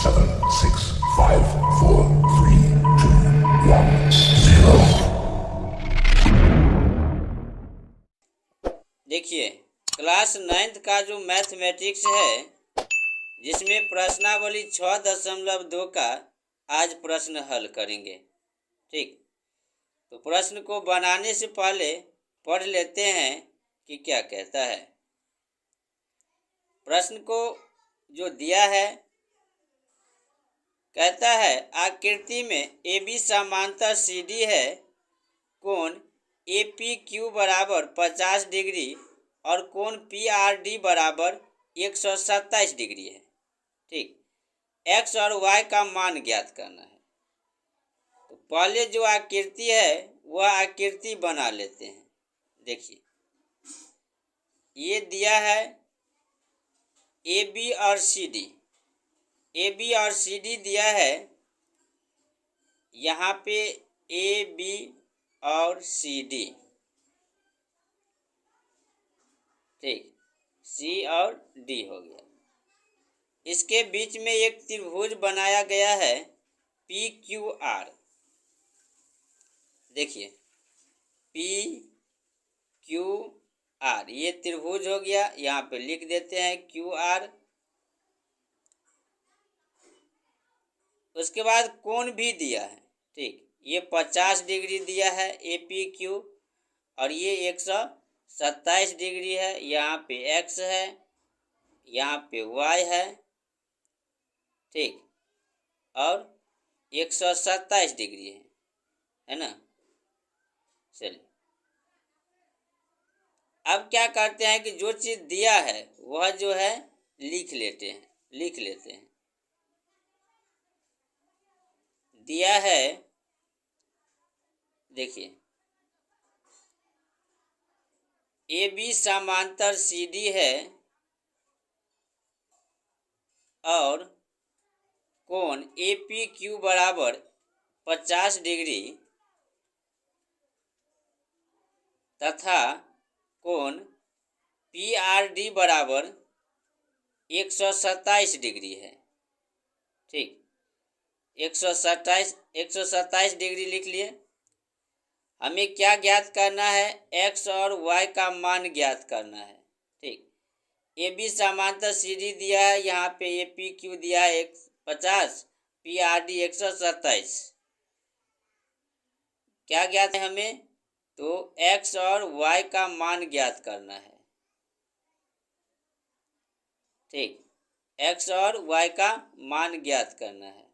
7, 6, 5, 4, 3, 2, 1, 0। देखिए, class 9th का जो मैथमेटिक्स है, जिसमें प्रश्नावली 6.2 का आज प्रश्न हल करेंगे। ठीक, तो प्रश्न को बनाने से पहले पढ़ लेते हैं कि क्या कहता है। प्रश्न को जो दिया है, कहता है आकृति में AB समांतर CD है, कोण APQ बराबर 50 डिग्री और कोण PRD बराबर 127 डिग्री है। ठीक, x और y का मान ज्ञात करना है। तो पहले जो आकृति है वह आकृति बना लेते हैं। देखिए, ये दिया है AB और CD। AB और CD दिया है, यहाँ पे AB और CD। ठीक, C और D हो गया। इसके बीच में एक त्रिभुज बनाया गया है PQR। देखिए, PQR ये त्रिभुज हो गया, यहाँ पे लिख देते हैं QR। उसके बाद कोण भी दिया है। ठीक, ये 50 डिग्री दिया है APQ और ये 127 डिग्री है। यहाँ पे x है, यहाँ पे y है। ठीक, और 127 डिग्री है ना। चलिए, अब क्या करते हैं कि जो चीज़ दिया है वह जो है लिख लेते हैं। दिया है, देखिए, AB समांतर CD है और कोण APQ बराबर 50 डिग्री तथा कोण PRD बराबर 127 डिग्री है। ठीक, 127 डिग्री लिख लिए। हमें क्या ज्ञात करना है? x और y का मान ज्ञात करना है। ठीक, AB समांतर CD दिया है, यहाँ पे APQ दिया है 50, PRD 127। क्या ज्ञात है हमें? तो x और y का मान ज्ञात करना है। ठीक, x और y का मान ज्ञात करना है।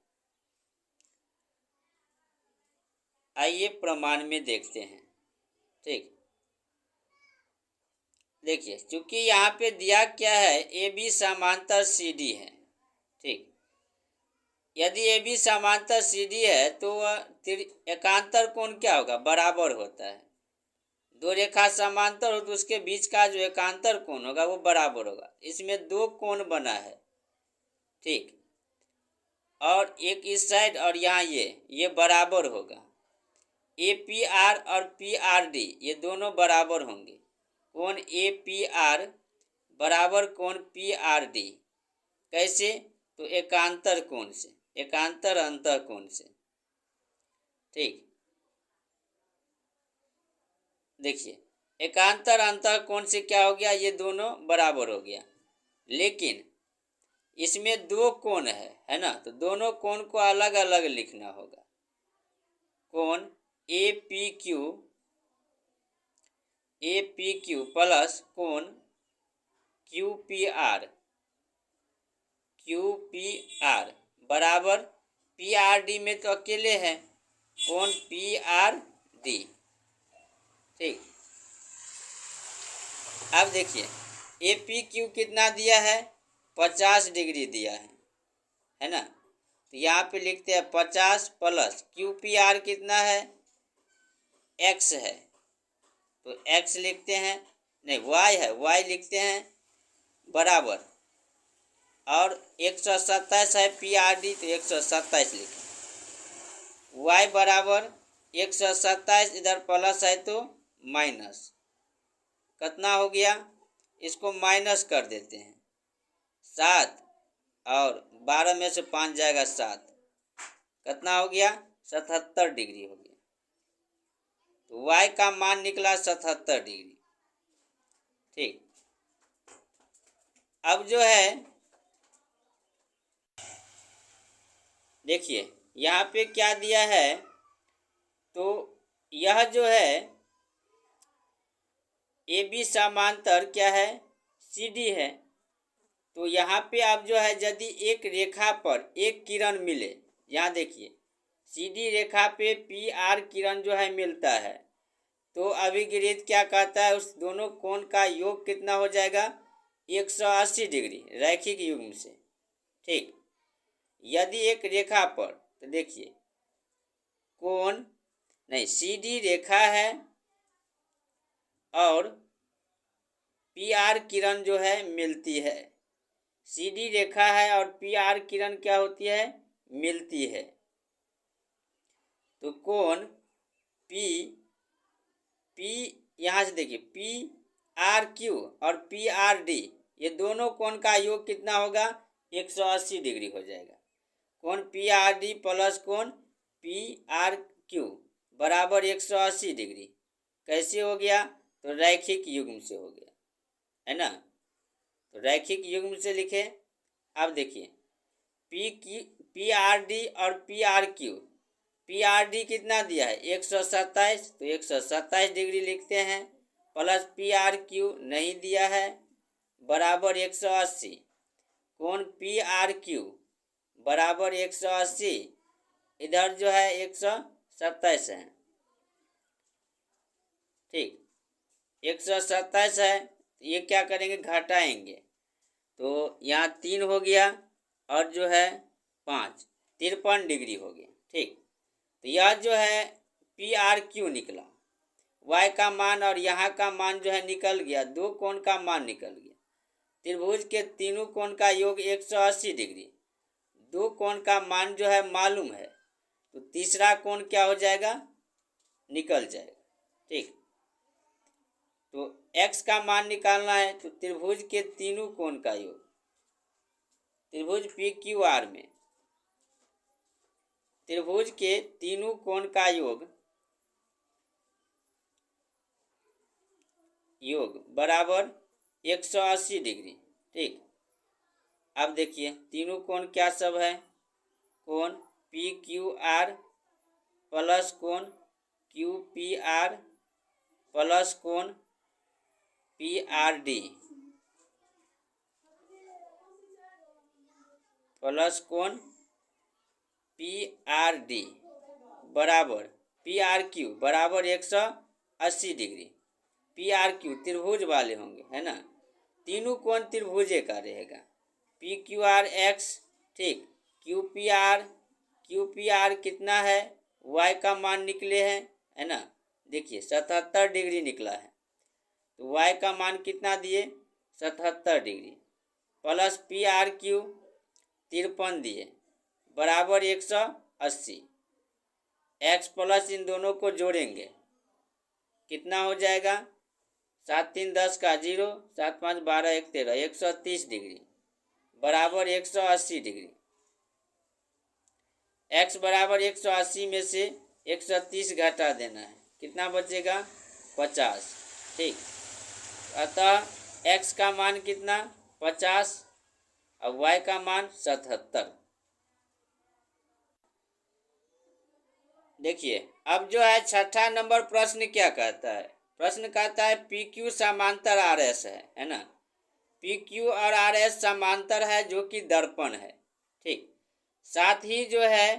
आइए प्रमाण में देखते हैं। ठीक, देखिए, चूंकि यहाँ पे दिया क्या है, AB समांतर CD है। ठीक, यदि AB समांतर CD है तो वह एकांतर कोण क्या होगा? बराबर होता है। दो रेखा समांतर हो तो उसके बीच का जो एकांतर कोण होगा वो बराबर होगा। इसमें दो कोण बना है। ठीक, और एक इस साइड और यहाँ ये बराबर होगा। APR और PRD ये दोनों बराबर होंगे। कोण APR बराबर कोण PRD। कैसे? तो एकांतर कोण से, एकांतर अंतः कोण से। ठीक, देखिए, एकांतर अंतः कोण से क्या हो गया? ये दोनों बराबर हो गया। लेकिन इसमें दो कोण है ना, तो दोनों कोण को अलग अलग लिखना होगा। कोण APQ प्लस कोण QPR बराबर PRD में तो अकेले है, कोण PRD। ठीक, अब देखिए, APQ कितना दिया है? 50 डिग्री दिया है ना। तो यहाँ पे लिखते हैं 50 प्लस QPR कितना है? x है, तो x लिखते हैं, नहीं y है, y लिखते हैं बराबर, और 127 है PRD तो 127 लिखें। y बराबर 127, इधर प्लस है तो माइनस, कितना हो गया? इसको माइनस कर देते हैं, 7 और 12 में से 5 जाएगा 7, कितना हो गया 77 डिग्री हो गया। तो y का मान निकला 77 डिग्री। ठीक, अब जो है देखिए यहाँ पे क्या दिया है, तो यह जो है ए बी समांतर क्या है सी डी है। तो यहाँ पे आप जो है यदि एक रेखा पर एक किरण मिले, यहाँ देखिए सी डी रेखा पे पी आर किरण जो है मिलता है, तो अभिगृहित क्या कहता है, उस दोनों कोण का योग कितना हो जाएगा 180 डिग्री रैखिक युग्म से। ठीक, यदि एक रेखा पर, तो देखिए कोण नहीं सी डी रेखा है और पी आर किरण जो है मिलती है, सी डी रेखा है और पी आर किरण क्या होती है मिलती है। तो कोण पी यहाँ से देखिए पी आर क्यू और पी आर डी, ये दोनों कोण का योग कितना होगा 180 डिग्री हो जाएगा। कोण पी आर डी प्लस कोण पी आर क्यू बराबर 180 डिग्री। कैसे हो गया, तो रैखिक युग्म से हो गया, है ना। तो रैखिक युग्म से लिखे। अब देखिए पी आर डी और P R Q, P R D कितना दिया है 127, तो 127 डिग्री लिखते हैं, प्लस पी आर क्यू नहीं दिया है बराबर 180, कोण पी आर क्यू बराबर 180, इधर जो है 127 है। ठीक, 127 है, ये क्या करेंगे घटाएंगे, तो यहाँ 3 हो गया और जो है 5, 53 डिग्री हो गया। ठीक, तो यह जो है पी आर क्यू निकला, y का मान और यहाँ का मान जो है निकल गया, दो कोण का मान निकल गया। त्रिभुज के तीनों कोण का योग 180 डिग्री, दो कोण का मान जो है मालूम है, तो तीसरा कोण क्या हो जाएगा निकल जाएगा। ठीक, तो x का मान निकालना है, तो त्रिभुज के तीनों कोण का योग, त्रिभुज पी क्यू आर में त्रिभुज के तीनों कोण का योग बराबर 180 डिग्री। ठीक, अब देखिए तीनों कोण क्या सब है, कोण पी क्यू आर प्लस कोण क्यू पी आर प्लस कोण पी आर डी प्लस कोण पी आर डी बराबर पी आर क्यू बराबर 180 डिग्री। पी आर क्यू त्रिभुज वाले होंगे, है ना, तीनों कोण त्रिभुजे का रहेगा। पी क्यू आर एक्स, ठीक, क्यू पी आर कितना है, वाई का मान निकले हैं, है ना, देखिए 77 डिग्री निकला है, तो वाई का मान कितना दिए 77 degree, plus P R Q 53 दिए बराबर 180, एक्स प्लस इन दोनों को जोड़ेंगे कितना हो जाएगा, 7 3 10 का 0, 7 5 12 1 13, 130 डिग्री बराबर 180 डिग्री। x बराबर 180 में से 130 घटा देना है, कितना बचेगा 50। ठीक, अतः x का मान कितना 50 और y का मान 77। देखिए अब जो है छठा नंबर प्रश्न क्या कहता है, प्रश्न कहता है पी क्यू समांतर आर एस है ना, पी क्यू और आर एस समांतर है जो कि दर्पण है। ठीक, साथ ही जो है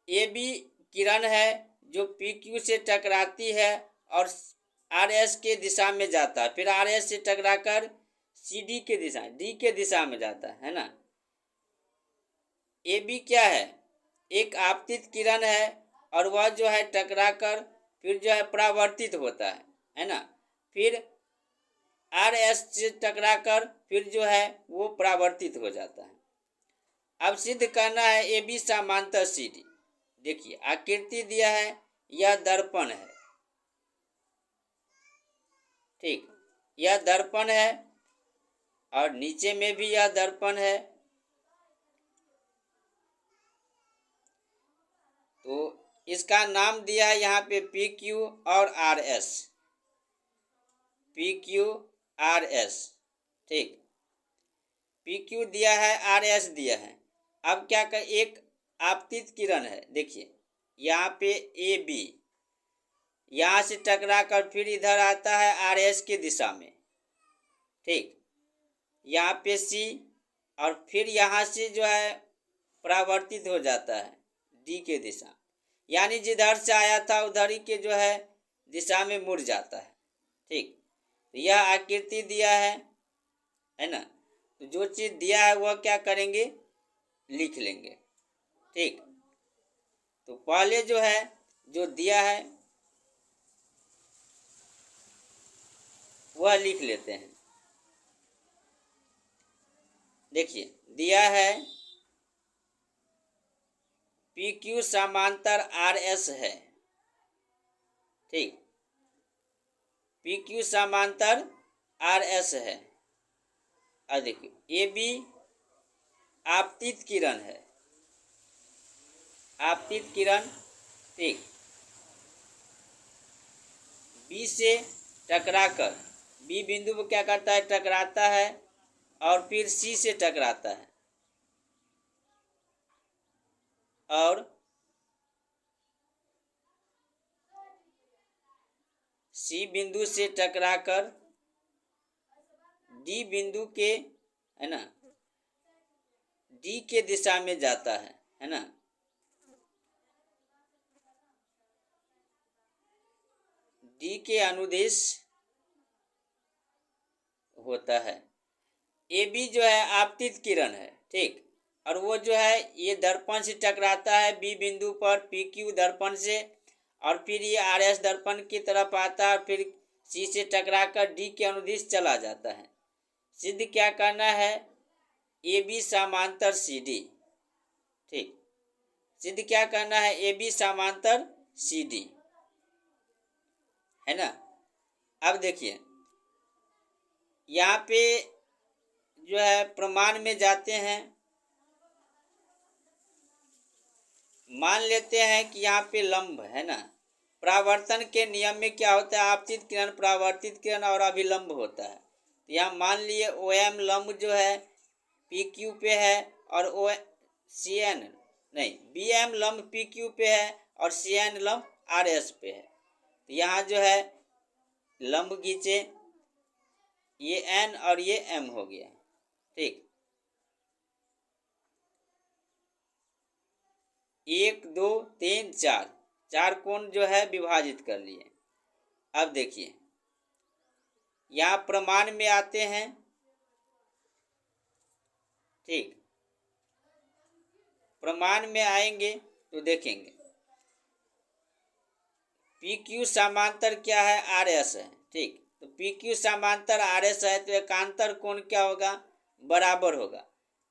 ए बी किरण है जो पी क्यू से टकराती है और आर एस के दिशा में जाता है, फिर आर एस से टकराकर सी डी के दिशा डी के दिशा में जाता है ना। ए बी क्या है, एक आपतित किरण है और वह जो है टकराकर फिर जो है परावर्तित होता है ना, फिर आर एस से टकराकर फिर जो है वो परावर्तित हो जाता है। अब सिद्ध करना है ए बी समांतर सी डी। देखिए आकृति दिया है, यह दर्पण है, ठीक, यह दर्पण है और नीचे में भी यह दर्पण है तो इसका नाम दिया है यहाँ पे पी क्यू और R S, P Q R S. ठीक, पी क्यू दिया है, आर एस दिया है। अब क्या कर, एक आपतित किरण है, देखिए यहाँ पे ए बी, यहाँ से टकरा कर फिर इधर आता है आर एस की दिशा में। ठीक, यहाँ पे सी, और फिर यहाँ से जो है परावर्तित हो जाता है डी के दिशा, यानी जिधर से आया था उधर ही के जो है दिशा में मुड़ जाता है। ठीक, तो यह आकृति दिया है ना। तो जो चीज़ दिया है वह क्या करेंगे, लिख लेंगे। ठीक, तो पहले जो है जो दिया है वह लिख लेते हैं। देखिए दिया है पी क्यू समांतर आर एस है। ठीक, पी क्यू समांतर आर एस है। और देखिए ए बी आपतित किरण है, आपतित किरण। ठीक, बी से टकराकर, बी बिंदु को क्या करता है, टकराता है और फिर सी से टकराता है और सी बिंदु से टकराकर डी बिंदु के, है ना, डी के दिशा में जाता है ना। डी के अनुदिश होता है। ए बी जो है आपतित किरण है। ठीक, और वो जो है ये दर्पण से टकराता है बी बिंदु पर पी क्यू दर्पण से, और फिर ये आर एस दर्पण की तरफ आता है, फिर सी से टकराकर डी के अनुदिश चला जाता है। सिद्ध क्या करना है, ए बी समांतर सी डी। ठीक, सिद्ध क्या करना है, ए बी समांतर सी डी, है ना। अब देखिए यहाँ पे जो है प्रमाण में जाते हैं, मान लेते हैं कि यहाँ पे लंब है ना। परावर्तन के नियम में क्या होता है, आपतित किरण, परावर्तित किरण और अभिलंब होता है। तो यहाँ मान लिए ओ एम लंब जो है पी क्यू पे है और ओ सी एन नहीं बी एम लंब पी क्यू पे है और सी एन लंब आर एस पे है। तो यहाँ जो है लंब खींचे, ये एन और ये एम हो गया। ठीक, 1 2 3 4, चार कोण जो है विभाजित कर लिए। अब देखिए यहाँ प्रमाण में आते हैं। ठीक, प्रमाण में आएंगे तो देखेंगे पी क्यू समांतर क्या है, आर एस है। ठीक, तो पी क्यू समांतर आर एस है तो एकांतर कोण क्या होगा, बराबर होगा,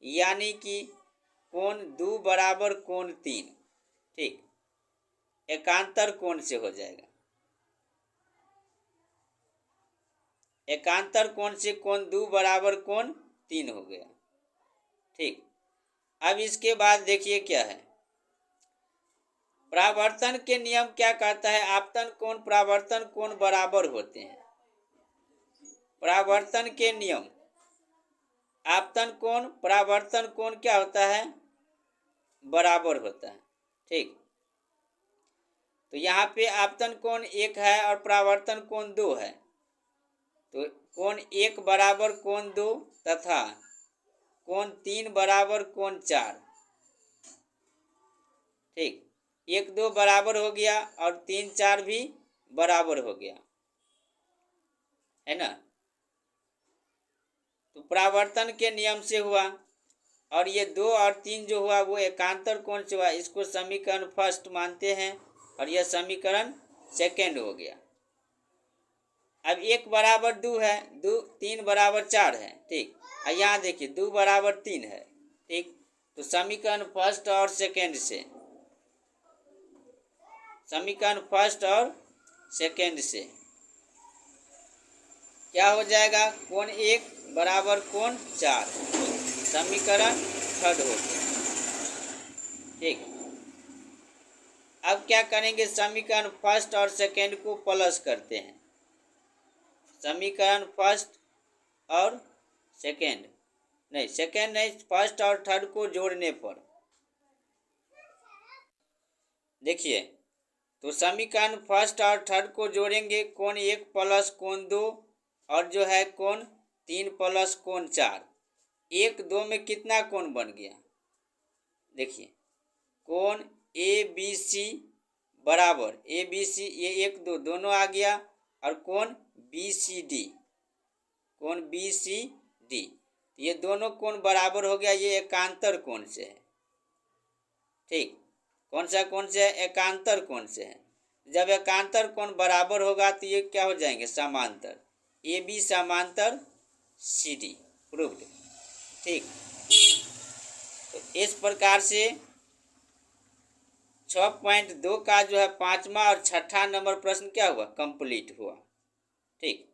यानी कि कोण 2 बराबर कोण 3। ठीक, एकांतर कोण से हो जाएगा, एकांतर कोण से कोण 2 बराबर कोण 3 हो गया। ठीक, अब इसके बाद देखिए क्या है, परावर्तन के नियम क्या कहता है, आपतन कोण परावर्तन कोण बराबर होते हैं। परावर्तन के नियम, आपतन कोण परावर्तन कोण क्या होता है, बराबर होता है। ठीक, तो यहाँ पे आपतन कोण 1 है और परावर्तन कोण 2 है, तो कोण 1 बराबर कोण 2 तथा कोण 3 बराबर कोण 4। ठीक, 1 2 बराबर हो गया और 3 4 भी बराबर हो गया, है ना। तो परावर्तन के नियम से हुआ, और ये 2 और 3 जो हुआ वो एकांतर कोण से हुआ। इसको समीकरण फर्स्ट मानते हैं और यह समीकरण सेकेंड हो गया। अब 1 बराबर 2 है, 2 3 बराबर 4 है। ठीक, और यहाँ देखिए 2 बराबर 3 है। ठीक, तो समीकरण फर्स्ट और सेकेंड से, समीकरण फर्स्ट और सेकेंड से क्या हो जाएगा, कोण 1 बराबर कोण 4, समीकरण थर्ड हो गया। ठीक, अब क्या करेंगे, समीकरण फर्स्ट और सेकेंड को प्लस करते हैं। समीकरण फर्स्ट और सेकेंड नहीं, फर्स्ट और थर्ड को जोड़ने पर देखिए, तो समीकरण फर्स्ट और थर्ड को जोड़ेंगे, कोण 1 प्लस कोण 2 और जो है कोण 3 प्लस कोण 4। 1 2 में कितना कोण बन गया, देखिए कोण ए बी सी बराबर ए बी सी, ये 1 2 दोनों आ गया, और कोण बी सी डी, कोण बी सी डी, ये दोनों कोण बराबर हो गया, ये एकांतर कोण से है। ठीक, कौन सा कोण से है, एकांतर कोण से है। जब एकांतर कोण बराबर होगा तो ये क्या हो जाएंगे, समांतर, ए बी समांतर सी डी, प्रूव्ड। ठीक, तो इस प्रकार से 6.2 का जो है 5वां और 6ठा नंबर प्रश्न क्या हुआ, कंप्लीट हुआ। ठीक।